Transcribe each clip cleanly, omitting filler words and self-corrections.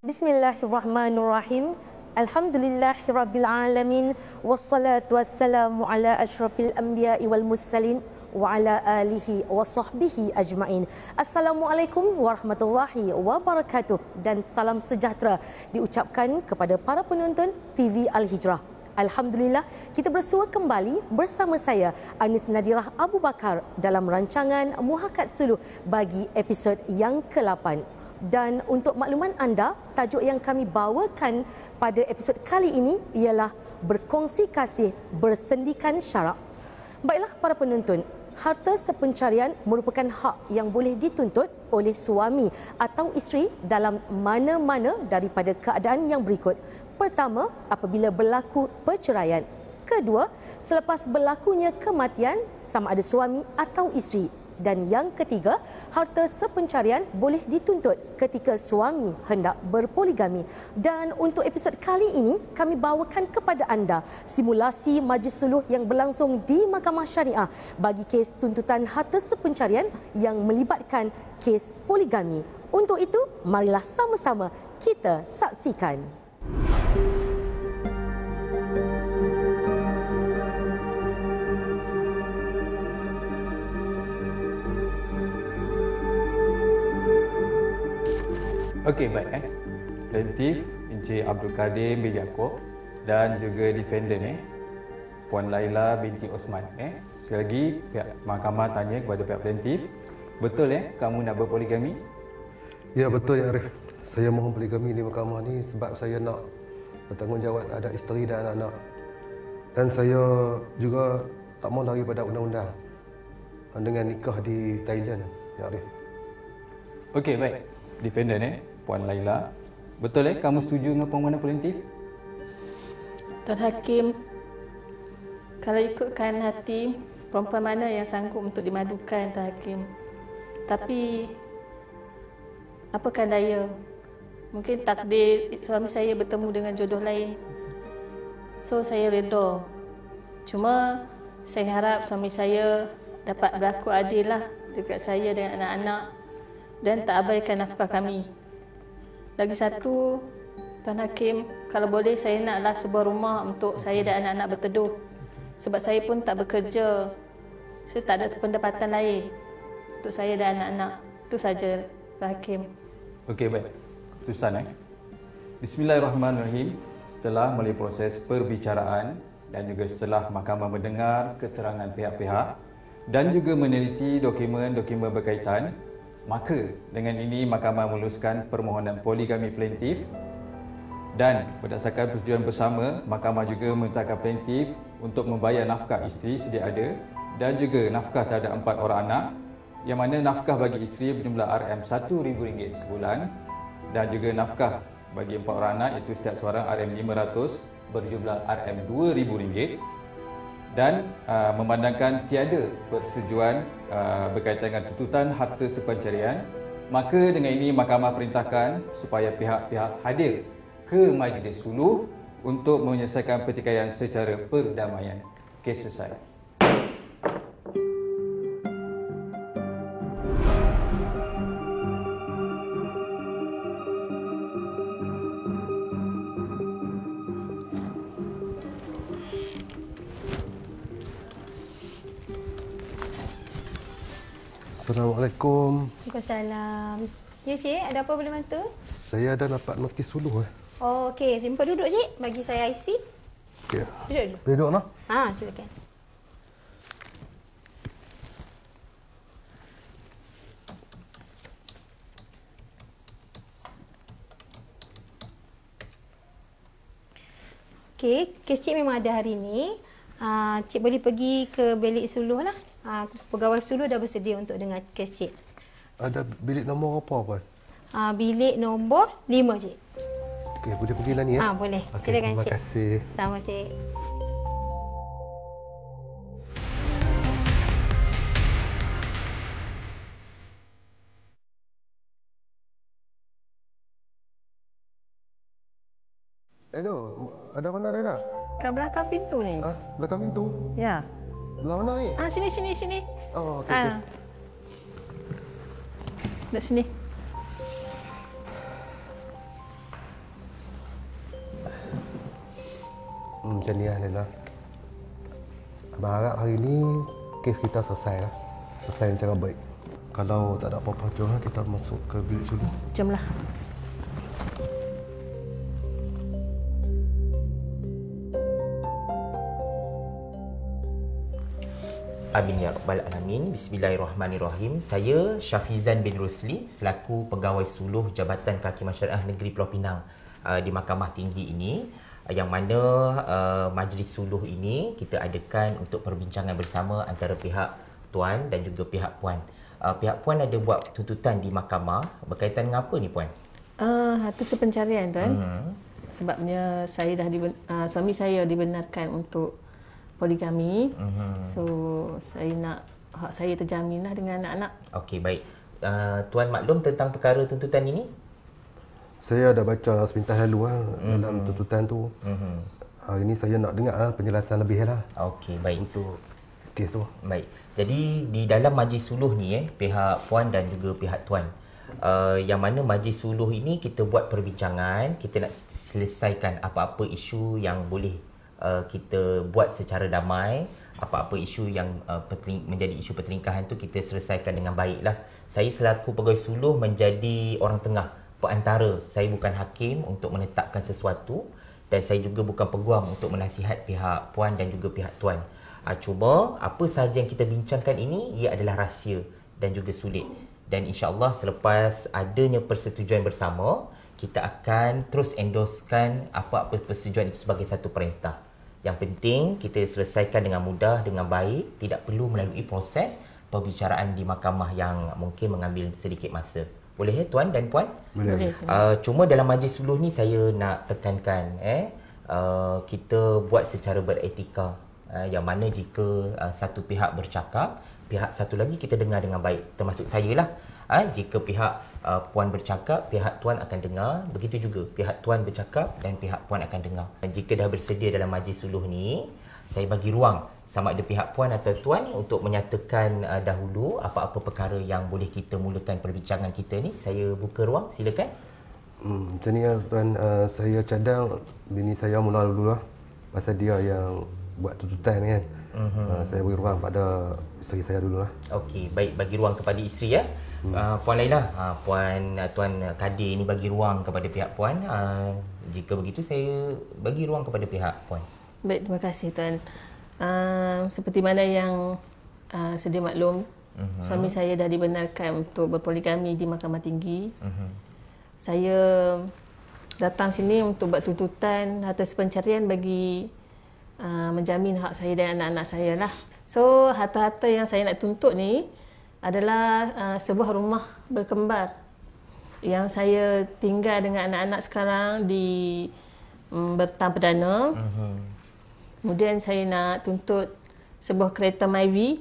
Bismillahirrahmanirrahim. Alhamdulillahirrabbilalamin. Wassalatu wassalamu ala asyrafil anbiya'i wal mursalin wa ala alihi wa sahbihi ajma'in. Assalamualaikum warahmatullahi wabarakatuh dan salam sejahtera diucapkan kepada para penonton TV Al-Hijrah. Alhamdulillah, kita bersua kembali bersama saya Anith Nadirah Abu Bakar dalam rancangan Muhakat Suluh bagi episod yang ke-8. Dan untuk makluman anda, tajuk yang kami bawakan pada episod kali ini ialah berkongsi kasih bersendikan syarak. Baiklah para penonton, harta sepencarian merupakan hak yang boleh dituntut oleh suami atau isteri dalam mana-mana daripada keadaan yang berikut. Pertama, apabila berlaku perceraian. Kedua, selepas berlakunya kematian sama ada suami atau isteri. Dan yang ketiga, harta sepencarian boleh dituntut ketika suami hendak berpoligami. Dan untuk episod kali ini, kami bawakan kepada anda simulasi majlis suluh yang berlangsung di Mahkamah Syariah bagi kes tuntutan harta sepencarian yang melibatkan kes poligami. Untuk itu, marilah sama-sama kita saksikan. Okey, baik. Plaintiff Encik Abdul Kadir bin Yaakob dan juga defendant Puan Laila binti Osman. Sekali lagi pihak mahkamah tanya kepada pihak plaintiff, betul kamu nak berpoligami? Ya, betul ya Arif. Saya mohon poligami di mahkamah ni sebab saya nak bertanggungjawab terhadap isteri dan anak-anak. Dan saya juga tak mahu lari pada undang-undang dengan nikah di Thailand, ya Arif. Okey, baik. Defendant Puan Laila, betul kamu setuju dengan permohonan plaintiff? Tuan Hakim, kalau ikutkan hati, perempuan mana yang sanggup untuk dimadukan, Tuan Hakim? Tapi apakah daya? Mungkin takdir suami saya bertemu dengan jodoh lain. So saya reda. Cuma saya harap suami saya dapat berlaku adil lah dekat saya dengan anak-anak dan tak abaikan nafkah kami. Lagi satu, Tuan Hakim, kalau boleh saya naklah sebuah rumah untuk saya dan anak-anak berteduh. Sebab saya pun tak bekerja. Saya tak ada pendapatan lain untuk saya dan anak-anak. Itu saja, Tuan Hakim. Okey, baik. Keputusan Bismillahirrahmanirrahim. Setelah melalui proses perbicaraan dan juga setelah mahkamah mendengar keterangan pihak-pihak dan juga meneliti dokumen-dokumen berkaitan, maka dengan ini mahkamah meluluskan permohonan poligami plaintiff dan berdasarkan persetujuan bersama, mahkamah juga memintakan plaintiff untuk membayar nafkah isteri sedia ada dan juga nafkah terhadap 4 orang anak, yang mana nafkah bagi isteri berjumlah RM1,000 sebulan dan juga nafkah bagi 4 orang anak itu setiap seorang RM500 berjumlah RM2,000 dan memandangkan tiada persetujuan berkaitan dengan tuntutan harta sepencarian, maka dengan ini mahkamah perintahkan supaya pihak-pihak hadir ke majlis suluh untuk menyelesaikan pertikaian secara perdamaian. Kes selesai. Assalamualaikum. Waalaikumsalam. Ya cik, ada apa boleh bantu? Saya dah dapat notis suluh. Oh, okey. Jumpa duduk cik. Bagi saya IC. Okey. Duduk dulu. Duduk noh. Silakan. Okey, kes cik memang ada hari ini. Cik boleh pergi ke bilik suluh lah. Pegawai suluh dah bersedia untuk dengar kes cik. Ada bilik nombor apa, Puan? Bilik nombor 5 cik. Okey, boleh pergi lah ni ya? Boleh. Okay, Silakan cik. terima kasih. Sama cik. Hello, ada mana Rena? Kat belakang pintu ni. Belakang pintu? Ya. Belah mana ni? Sini. Oh, okey. Duduk sini. macam ni lah Laila. Abang harap hari ni kes kita selesai lah. Selesai secara baik. Kalau tak ada apa-apa tu, kita masuk ke bilik suluh. Jomlah. Amin ya rabbal alamin. Bismillahirrahmanirrahim. Saya Syafizan bin Rusli selaku pegawai suluh Jabatan Kehakiman Syariah Negeri Pulau Pinang di Mahkamah Tinggi ini, yang mana majlis suluh ini kita adakan untuk perbincangan bersama antara pihak tuan dan juga pihak puan. Pihak puan ada buat tuntutan di mahkamah berkaitan dengan apa ni puan? Atas pencarian tuan. Sebabnya saya suami saya dibenarkan untuk poligami. So saya nak hak saya terjamin lah dengan anak-anak. Okey, baik. Tuan maklum tentang perkara tuntutan ini? Saya dah baca sepintas lalu dalam tuntutan tu. Hari ni saya nak dengar penjelasan lebih lah. Okey, baik. Untuk kes tu. Baik. Jadi di dalam majlis suluh ni pihak puan dan juga pihak tuan, yang mana majlis suluh ini kita buat perbincangan, kita nak selesaikan apa-apa isu yang boleh kita buat secara damai. Apa-apa isu yang menjadi isu pertelingkahan tu kita selesaikan dengan baiklah. Saya selaku pegawai suluh menjadi orang tengah, perantara. Saya bukan hakim untuk menetapkan sesuatu dan saya juga bukan peguam untuk menasihat pihak puan dan juga pihak tuan. Cuma apa sahaja yang kita bincangkan ini ia adalah rahsia dan juga sulit. Dan insya-Allah selepas adanya persetujuan bersama, kita akan terus endorsekan apa-apa persetujuan itu sebagai satu perintah. Yang penting kita selesaikan dengan mudah, dengan baik, tidak perlu melalui proses perbicaraan di mahkamah yang mungkin mengambil sedikit masa. Boleh tuan dan puan? Boleh. Cuma dalam majlis suluh ni saya nak tekankan kita buat secara beretika. Yang mana jika satu pihak bercakap, pihak satu lagi kita dengar dengan baik, termasuk saya lah. Jika pihak puan bercakap, pihak tuan akan dengar. Begitu juga pihak tuan bercakap dan pihak puan akan dengar. Dan jika dah bersedia dalam majlis suluh ni, saya bagi ruang sama ada pihak puan atau tuan untuk menyatakan dahulu apa-apa perkara yang boleh kita mulakan perbincangan kita ni. Saya buka ruang, silakan. Macam ni lah tuan, saya cadang bini saya mula dulu lah. Pasal dia yang buat tuntutan kan. Saya beri ruang pada isteri saya dulu lah. Okey, baik, bagi ruang kepada isteri ya. Puan Laila, Tuan Kadir ni bagi ruang kepada pihak puan. Jika begitu saya bagi ruang kepada pihak puan. Baik, terima kasih tuan. Seperti mana yang sedia maklum, suami saya dah dibenarkan untuk berpoligami di Mahkamah Tinggi. Saya datang sini untuk buat tuntutan atas pencarian bagi menjamin hak saya dan anak-anak saya lah. So, harta-harta yang saya nak tuntut ni adalah sebuah rumah berkembar yang saya tinggal dengan anak-anak sekarang di Bertam Perdana. Kemudian saya nak tuntut sebuah kereta Myvi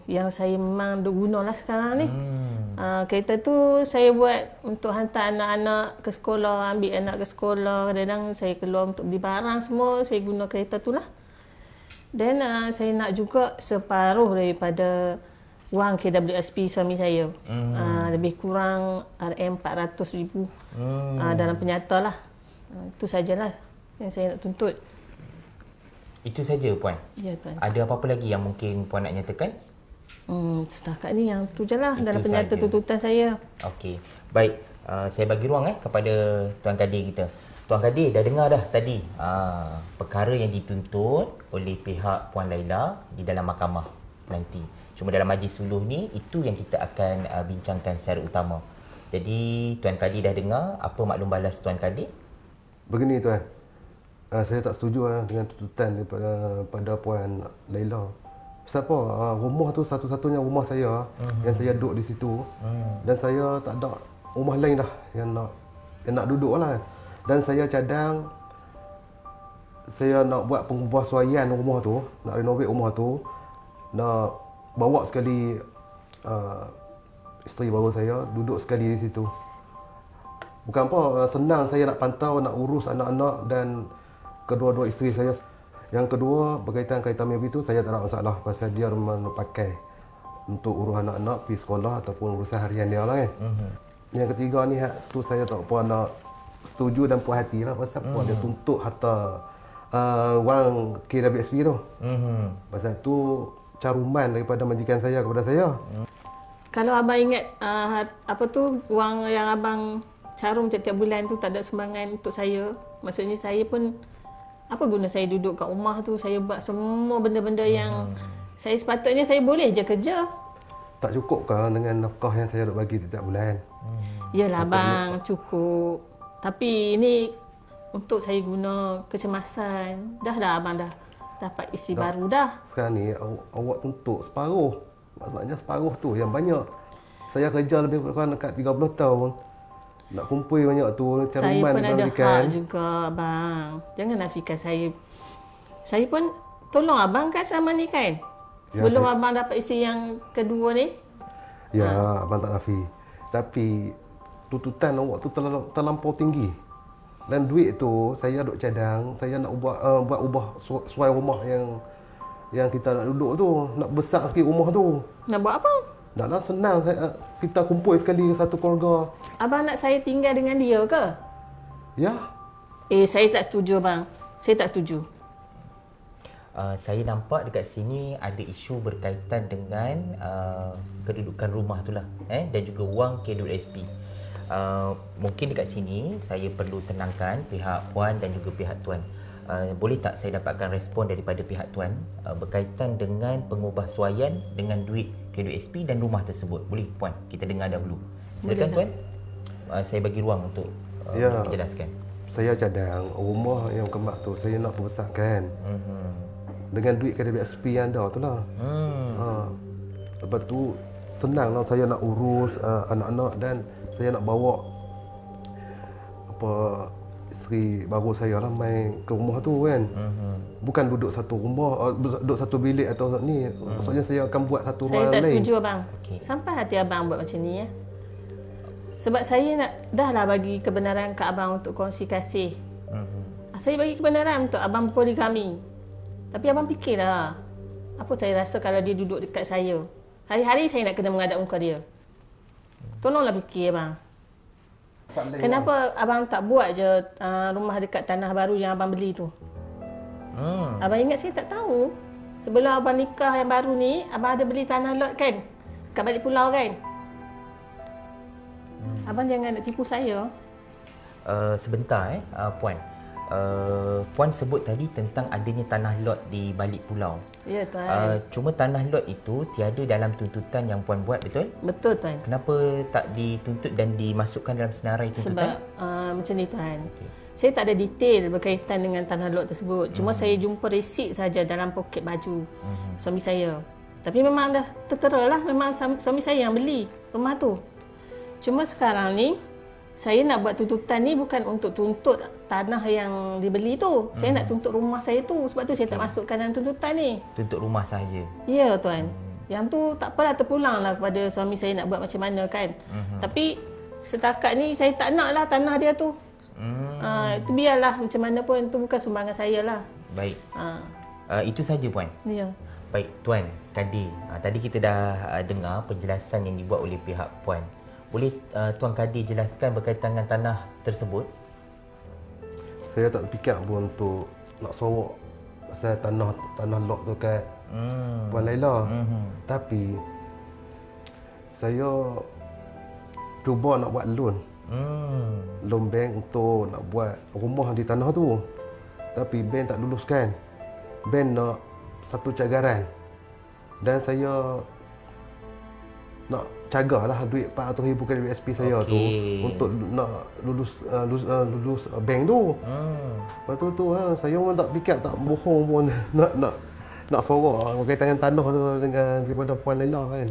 yang saya memang gunalah sekarang ni. Kereta tu saya buat untuk hantar anak-anak ke sekolah, ambil anak ke sekolah. Kadang-kadang saya keluar untuk beli barang semua, saya guna kereta tu lah. Dan saya nak juga separuh daripada wang KWSP suami saya. Lebih kurang RM400,000 dalam penyata lah. Itu sajalah yang saya nak tuntut. Itu saja puan? Ya tuan. Ada apa-apa lagi yang mungkin puan nak nyatakan? Setakat ni yang tu je lah Itu dalam penyata saja. tuntutan saya. Okey, baik. Saya bagi ruang kepada Tuan Kadir kita. Tuan Kadir dah dengar dah tadi perkara yang dituntut oleh pihak Puan Laila di dalam mahkamah nanti. Cuma dalam majlis suluh ni itu yang kita akan bincangkan secara utama. Jadi Tuan Kadir dah dengar, apa maklum balas Tuan Kadir? Begini tuan, saya tak setuju dengan tuntutan daripada Puan Laila. Sebab apa? Rumah tu satu-satunya rumah saya yang saya duduk di situ. Dan saya tak ada rumah lain dah yang nak duduk lah. Dan saya cadang saya nak buat pengubahsuaian rumah tu, nak renovate rumah tu, nak bawa sekali isteri baru saya duduk sekali di situ. Bukan apa, senang saya nak pantau, nak urus anak-anak dan kedua-dua isteri saya. Yang kedua, berkaitan kaitan Myvi itu saya tak ada masalah pasal dia memang pakai untuk urus anak-anak pergi sekolah ataupun urusan harian dia lah kan. Yang ketiga ni tu saya tak apa nak setuju dan puas hati lah pasal apa dia tuntut harta wang KWSP tu. Pasal tu caruman daripada majikan saya kepada saya. Kalau abang ingat apa tu wang yang abang carum setiap bulan tu tak ada sumbangan untuk saya. Maksudnya saya pun apa guna saya duduk kat rumah tu, saya buat semua benda-benda yang saya sepatutnya saya boleh je kerja. Tak cukup ke dengan nafkah yang saya nak bagi setiap bulan? Yalah bang, cukup. Tapi ini untuk saya guna kecemasan. Dah abang dah dapat isteri baru dah. Sekarang ni awak tuntut separuh. Maksudnya separuh tu yang banyak. Saya kerja lebih kurang dekat 30 tahun. Nak kumpul banyak tu. Saya pun ada hak juga abang. Jangan nafikan saya. Saya pun tolong abang kan sama ni kan? Sebelum abang dapat isteri yang kedua ni. Ya, abang tak nafi. Tapi tuntutan awak tu terlampau tinggi. Dan duit tu saya duk cadang, saya nak ubah suai rumah yang kita nak duduk tu, nak besar sikit rumah tu. Nak buat apa? Naklah senang kita kumpul sekali satu keluarga. Abang nak saya tinggal dengan dia ke? Ya. Saya tak setuju bang. Saya tak setuju. Saya nampak dekat sini ada isu berkaitan dengan kedudukan rumah tu lah, dan juga wang KWSP. Mungkin dekat sini saya perlu tenangkan pihak puan dan juga pihak tuan. Boleh tak saya dapatkan respon daripada pihak tuan berkaitan dengan pengubahsuaian dengan duit KWSP dan rumah tersebut? Boleh puan, kita dengar dahulu. Silakan tuan. Saya bagi ruang untuk menjelaskan. Saya cadang rumah yang kemak tu saya nak perbesarkan. Dengan duit KWSP yang ada tu lah. Lepas tu senang lah saya nak urus anak-anak dan saya nak bawa isteri baru saya lah main ke rumah tu kan. Bukan duduk satu rumah, duduk satu bilik atau ni. Maksudnya saya akan buat satu rumah lain. Saya tak setuju abang. Sampai hati abang buat macam ni ya. Sebab saya dah lah bagi kebenaran ke abang untuk kongsi kasih. Saya bagi kebenaran untuk abang poligami. Tapi abang fikirlah, apa saya rasa kalau dia duduk dekat saya? Hari-hari saya nak kena menghadap muka dia. Tolonglah fikir abang. Kenapa abang tak buat je rumah dekat tanah baru yang abang beli tu? Abang ingat saya tak tahu. Sebelum abang nikah yang baru ni, abang ada beli tanah lot kan? Kat balik pulau kan? Abang jangan nak tipu saya. Sebentar puan. Puan sebut tadi tentang adanya tanah lot di balik pulau. Ya tuan. Cuma tanah lot itu tiada dalam tuntutan yang puan buat, betul? Betul tuan. Kenapa tak dituntut dan dimasukkan dalam senarai tuntutan? Sebab macam ni tuan. Saya tak ada detail berkaitan dengan tanah lot tersebut. Cuma saya jumpa resit saja dalam poket baju suami saya. Tapi memang dah tertera lah, memang suami saya yang beli rumah tu. Cuma sekarang ni saya nak buat tuntutan ni bukan untuk tuntut tanah yang dibeli tu. Saya nak tuntut rumah saya tu. Sebab tu saya tak masukkan dalam tuntutan ni. Tuntut rumah sahaja? Ya tuan. Yang tu tak apalah, terpulanglah kepada suami saya nak buat macam mana kan. Tapi setakat ni saya tak nak lah tanah dia tu. Itu biarlah macam mana pun, itu bukan sumbangan saya lah. Baik. Itu saja puan? Ya. Baik tuan, Kadir. Tadi kita dah dengar penjelasan yang dibuat oleh pihak puan. Boleh Tuan Kadir jelaskan berkaitan dengan tanah tersebut? Saya tak fikir pun untuk nak sorok pasal tanah lot tu kat Puan Laila. Tapi saya cuba nak buat loan. Loan bank untuk nak buat rumah di tanah tu. Tapi bank tak luluskan. Bank nak satu cagaran. Dan saya nak cagalah duit 400,000 KWSP saya tu untuk nak lulus bank tu. Lepas tu saya memang tak fikir, tak bohong pun nak sorok berkaitan dengan tanah tu dengan daripada Puan Laila kan.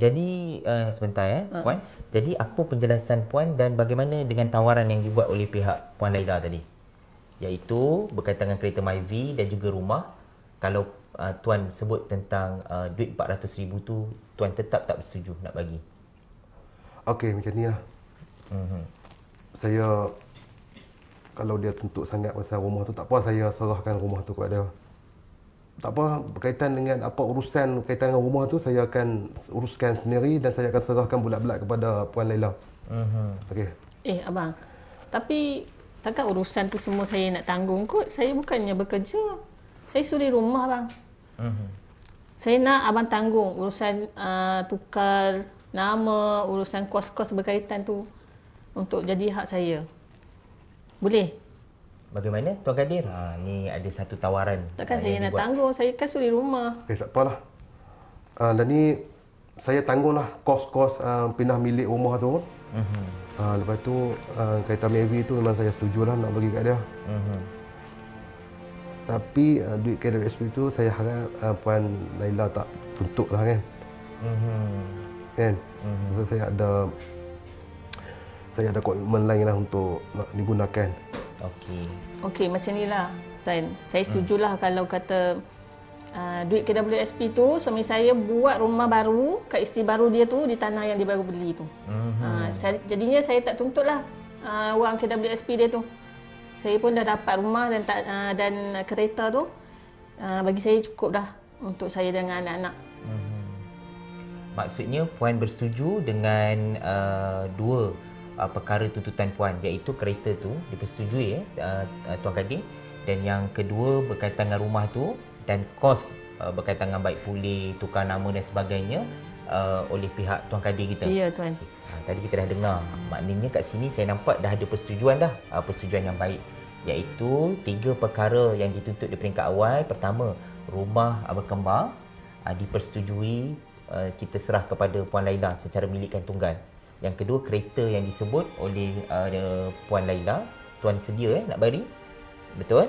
Jadi sebentar puan. Jadi apa penjelasan puan dan bagaimana dengan tawaran yang dibuat oleh pihak Puan Laila tadi? Iaitu berkaitan dengan kereta Myvi dan juga rumah. Kalau tuan sebut tentang duit 400,000 tu, tuan tetap tak bersetuju nak bagi? Okey, macam ni lah. Saya, kalau dia tuntut sangat pasal rumah tu, tak apa, saya serahkan rumah tu kepada tak apa, berkaitan dengan apa urusan berkaitan dengan rumah tu saya akan uruskan sendiri dan saya akan serahkan bulat-bulat kepada Puan Laila. Okey. Abang, tapi takkan urusan tu semua saya nak tanggung kot. Saya bukannya bekerja. Saya suri rumah, bang. Saya nak abang tanggung urusan tukar nama, urusan kos-kos berkaitan tu untuk jadi hak saya. Boleh? Bagaimana Tuan Kadir? Ni ada satu tawaran. Takkan saya nak tanggung. Saya kan suri rumah. Tak apalah. Dan ni saya tanggunglah kos-kos pindah milik rumah tu. Lepas tu kaitan Mary tu memang saya setujulah nak bagi kat dia. Tapi duit KWSP tu saya harap Puan Laila tak tuntut lah kan. Kan? Saya ada komitmen lain lah untuk nak digunakan. Okey, macam ni lah Tuan. Saya setujulah kalau kata duit KWSP tu suami saya buat rumah baru kat isteri baru dia tu di tanah yang dia baru beli tu. Jadinya saya tak tuntut lah wang KWSP dia tu. Saya pun dah dapat rumah dan kereta tu. Bagi saya cukup dah untuk saya dengan anak-anak. Maksudnya Puan bersetuju dengan dua perkara tuntutan Puan, iaitu kereta tu dipersetujui Tuan Kadir, dan yang kedua berkaitan dengan rumah tu dan kos berkaitan dengan baik pulih, tukar nama dan sebagainya oleh pihak Tuan Kadir kita. Ya, Tuan. Tadi kita dah dengar, maknanya kat sini saya nampak dah ada persetujuan dah, persetujuan yang baik, iaitu 3 perkara yang dituntut di peringkat awal. Pertama, rumah berkembang dipersetujui, kita serah kepada Puan Laila secara milikan tunggal. Yang kedua, kereta yang disebut oleh Puan Laila, Tuan sedia nak bagi. Betul?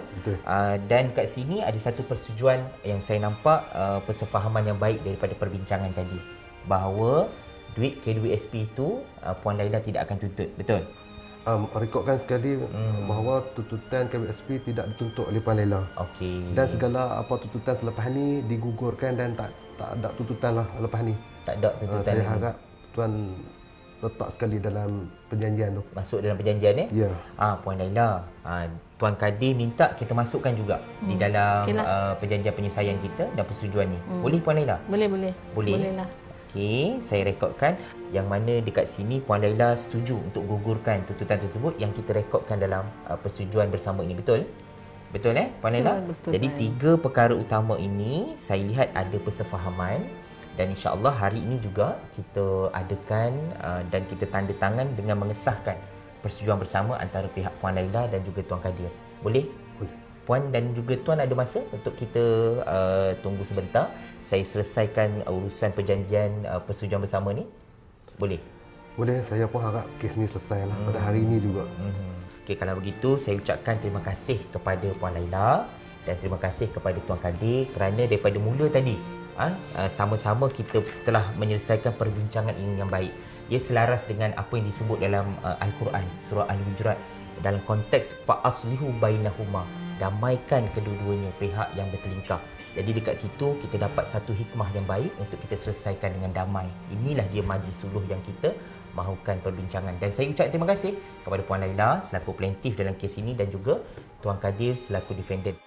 Dan kat sini ada satu persetujuan yang saya nampak persefahaman yang baik daripada perbincangan tadi, bahawa duit KWSP itu Puan Laila tidak akan tuntut. Betul? Rekodkan sekali bahawa tuntutan KWSP tidak dituntut oleh Puan Laila. Okey. Dan segala apa tuntutan selepas ni digugurkan dan tak ada tuntutan lah lepas ni. Tak ada tuntutan. Saya harap Tuan letak sekali dalam perjanjian tu. Masuk dalam perjanjian Ya. Puan Laila, Tuan Kadir minta kita masukkan juga di dalam perjanjian penyelesaian kita dan persetujuan ni. Boleh Puan Laila? Boleh. Boleh lah. Okey, saya rekodkan yang mana dekat sini Puan Laila setuju untuk gugurkan tuntutan tersebut yang kita rekodkan dalam persetujuan bersama ini. Betul? Betul Puan Laila? Betul. Jadi 3 perkara utama ini saya lihat ada persefahaman. Dan insya-Allah hari ini juga kita adakan dan kita tanda tangan dengan mengesahkan persetujuan bersama antara pihak Puan Laila dan juga Tuan Kadir. Boleh? Puan dan juga Tuan ada masa untuk kita tunggu sebentar. Saya selesaikan urusan perjanjian persetujuan bersama ni. Boleh? Boleh, saya pun harap kes ni selesai lah pada hari ini juga. Okey, kalau begitu saya ucapkan terima kasih kepada Puan Laila dan terima kasih kepada Tuan Kadir kerana daripada mula tadi sama-sama kita telah menyelesaikan perbincangan ini yang baik. Ia selaras dengan apa yang disebut dalam Al-Quran, surah Al-Hujurat, dalam konteks fa'aslihu bainahuma, damaikan kedua-duanya pihak yang bertelingkah. Jadi dekat situ kita dapat satu hikmah yang baik untuk kita selesaikan dengan damai. Inilah dia majlis suluh yang kita mahukan perbincangan. Dan saya ucap terima kasih kepada Puan Laila selaku plaintiff dalam kes ini dan juga Tuan Kadir selaku defendant.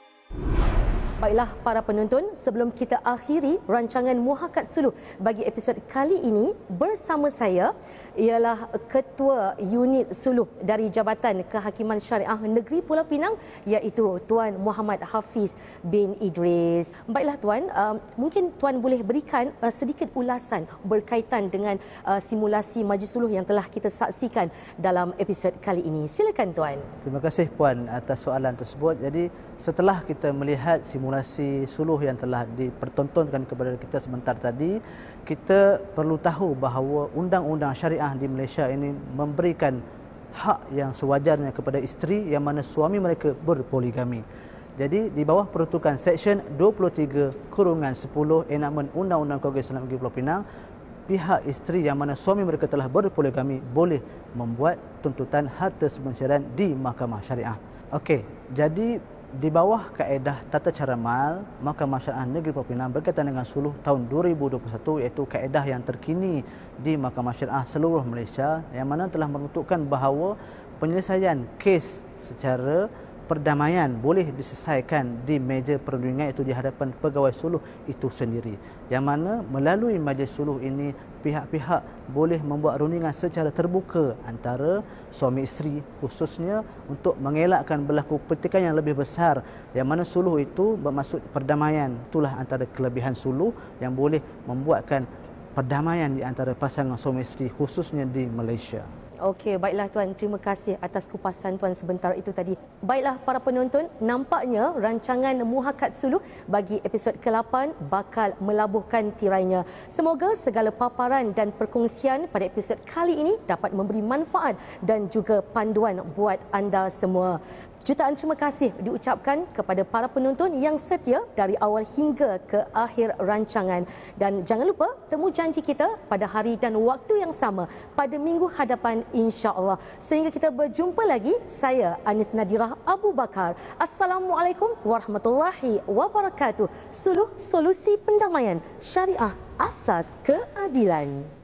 Baiklah para penonton, sebelum kita akhiri rancangan Muhakat Suluh bagi episod kali ini, bersama saya ialah Ketua Unit Suluh dari Jabatan Kehakiman Syariah Negeri Pulau Pinang, iaitu Tuan Muhammad Hafiz bin Idris. Baiklah Tuan, mungkin Tuan boleh berikan sedikit ulasan berkaitan dengan simulasi majlis suluh yang telah kita saksikan dalam episod kali ini. Silakan Tuan. Terima kasih Puan atas soalan tersebut. Jadi setelah kita melihat simulasi suluh yang telah dipertontonkan kepada kita sebentar tadi, kita perlu tahu bahawa undang-undang syariah di Malaysia ini memberikan hak yang sewajarnya kepada isteri yang mana suami mereka berpoligami. Jadi di bawah peruntukan Seksyen 23/10 Enakmen Undang-Undang Keluarga Islam Negeri Pulau Pinang, pihak isteri yang mana suami mereka telah berpoligami boleh membuat tuntutan harta semenciran di Mahkamah Syariah. Okey, jadi di bawah kaedah tata cara mal Mahkamah Syariah Negeri Pulau Pinang berkaitan dengan suluh tahun 2021, iaitu kaedah yang terkini di Mahkamah Syariah seluruh Malaysia yang mana telah menentukan bahawa penyelesaian kes secara perdamaian boleh diselesaikan di meja perundingan, itu di hadapan pegawai suluh itu sendiri. Yang mana melalui majlis suluh ini pihak-pihak boleh membuat rundingan secara terbuka antara suami isteri, khususnya untuk mengelakkan berlaku pertikaian yang lebih besar, yang mana suluh itu bermaksud perdamaian. Itulah antara kelebihan suluh yang boleh membuatkan perdamaian di antara pasangan suami isteri, khususnya di Malaysia. Okey, baiklah Tuan. Terima kasih atas kupasan Tuan sebentar itu tadi. Baiklah para penonton, nampaknya rancangan Muhakat Suluh bagi episod ke-8 bakal melabuhkan tirainya. Semoga segala paparan dan perkongsian pada episod kali ini dapat memberi manfaat dan juga panduan buat anda semua. Jutaan terima kasih diucapkan kepada para penonton yang setia dari awal hingga ke akhir rancangan. Dan jangan lupa temu janji kita pada hari dan waktu yang sama pada minggu hadapan insya-Allah. Sehingga kita berjumpa lagi, saya Anith Nadirah Abu Bakar. Assalamualaikum warahmatullahi wabarakatuh. Suluh, solusi pendamaian, syariah asas keadilan.